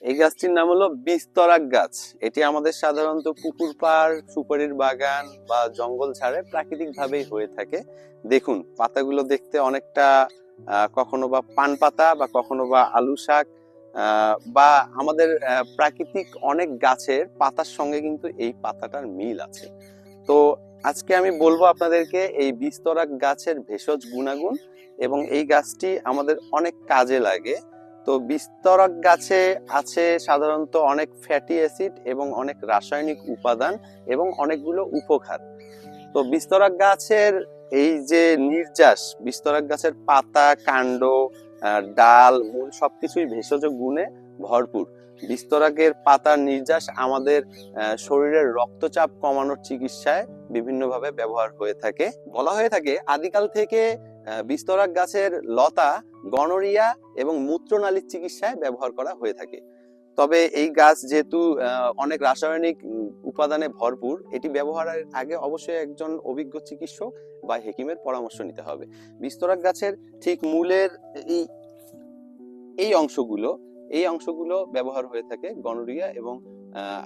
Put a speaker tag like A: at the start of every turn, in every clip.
A: এই গাছটির নাম হলো বিস্তরাক গাছ। এটি আমাদের সাধারণত পুকুর পাড়, সুপারির বাগান বা জঙ্গল ছাড়ে প্রাকৃতিক ভাবেই হয়ে থাকে। দেখুন পাতাগুলো দেখতে অনেকটা কখনো বা পান পাতা বা কখনো বা আলু শাক বা আমাদের প্রাকৃতিক অনেক গাছের পাতার সঙ্গে কিন্তু এই পাতাটার মিল আছে। তো আজকে আমি বলবো আপনাদেরকে এই বিস্তরাক গাছের ভেষজ গুণাগুণ, এবং এই গাছটি আমাদের অনেক কাজে লাগে। তো বিস্তরাক গাছে আছে সাধারণত অনেক ফ্যাটি অ্যাসিড এবং অনেক রাসায়নিক উপাদান এবং অনেকগুলো উপকার। তো বিস্তরাক গাছের এই যে নির্যাস, বিস্তরাক গাছের পাতা, কাণ্ড, ডাল, মূল সবকিছুই ভেষজ গুণে ভরপুর। বিস্তরাকের পাতার নির্যাস আমাদের শরীরের রক্তচাপ কমানোর চিকিৎসায় বিভিন্নভাবে ব্যবহার হয়ে থাকে। বলা হয়ে থাকে আদিকাল থেকে বিস্তরাক গাছের লতা গনোরিয়া এবং মূত্রনালীর চিকিৎসায় ব্যবহার করা হয়ে থাকে। তবে এই গাছ যেহেতু অনেক রাসায়নিক উপাদানে ভরপুর, এটি ব্যবহারের আগে অবশ্যই একজন অভিজ্ঞ চিকিৎসক বা হেকিমের পরামর্শ নিতে হবে। বিস্তরাক গাছের ঠিক মূলের এই এই অংশগুলো এই অংশগুলো ব্যবহার হয়ে থাকে গনোরিয়া এবং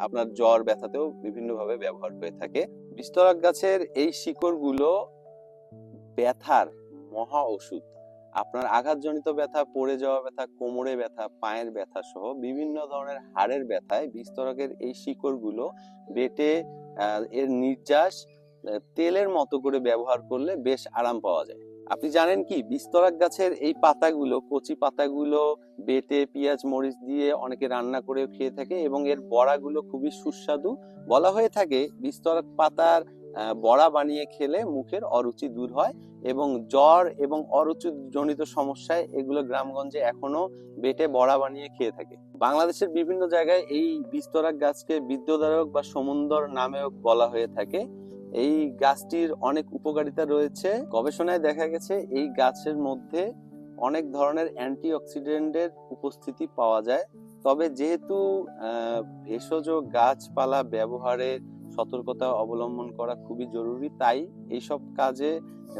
A: আপনার জ্বর ব্যথাতেও বিভিন্নভাবে ব্যবহার হয়ে থাকে। বিস্তরাক গাছের এই শিকড়গুলো ব্যথার মহা ওষুধ। আপনার আঘাতজনিত ব্যথা, পড়ে যাওয়া ব্যথা, কোমরে ব্যথা, পায়ের ব্যথা সহ বিভিন্ন ধরনের হাড়ের ব্যথায় বিস্তরকের এই শিকড়গুলো বেটে এর নির্যাস তেলের মতো করে ব্যবহার করলে বেশ আরাম পাওয়া যায়। আপনি জানেন কি বিস্তরাক গাছের এই পাতাগুলো, কচি পাতাগুলো বেটে পেঁয়াজ মরিচ দিয়ে অনেকে রান্না করে খেয়ে থাকে এবং এর বড়াগুলো খুবই সুস্বাদু। বলা হয়ে থাকে বিস্তরাক পাতার বড়া বানিয়ে খেলে মুখের অরুচি দূর হয় এবং জ্বর এবং অরুচি জনিত সমস্যায় এগুলো গ্রামগঞ্জে এখনো বেটে বড়া বানিয়ে খেয়ে থাকে। বাংলাদেশের বিভিন্ন জায়গায় এই বিস্তরাক গাছকে বিদ্যুদারক বা সমুন্দর নামেও বলা হয়ে থাকে। এই গাছটির অনেক উপকারিতা রয়েছে। গবেষণায় দেখা গেছে এই গাছের মধ্যে অনেক ধরনের অ্যান্টিঅক্সিডেন্টের উপস্থিতি পাওয়া যায়। তবে যেহেতু ভেষজ গাছপালা ব্যবহারে সতর্কতা অবলম্বন করা খুবই জরুরি, তাই এইসব কাজে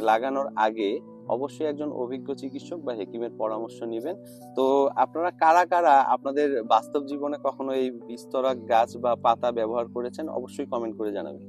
A: লাগানোর আগে অবশ্যই একজন অভিজ্ঞ চিকিৎসক বা হেকিমের পরামর্শ নেবেন। তো আপনারা কারা কারা আপনাদের বাস্তব জীবনে কখনো এই বিস্তরাক গাছ বা পাতা ব্যবহার করেছেন অবশ্যই কমেন্ট করে জানাবেন।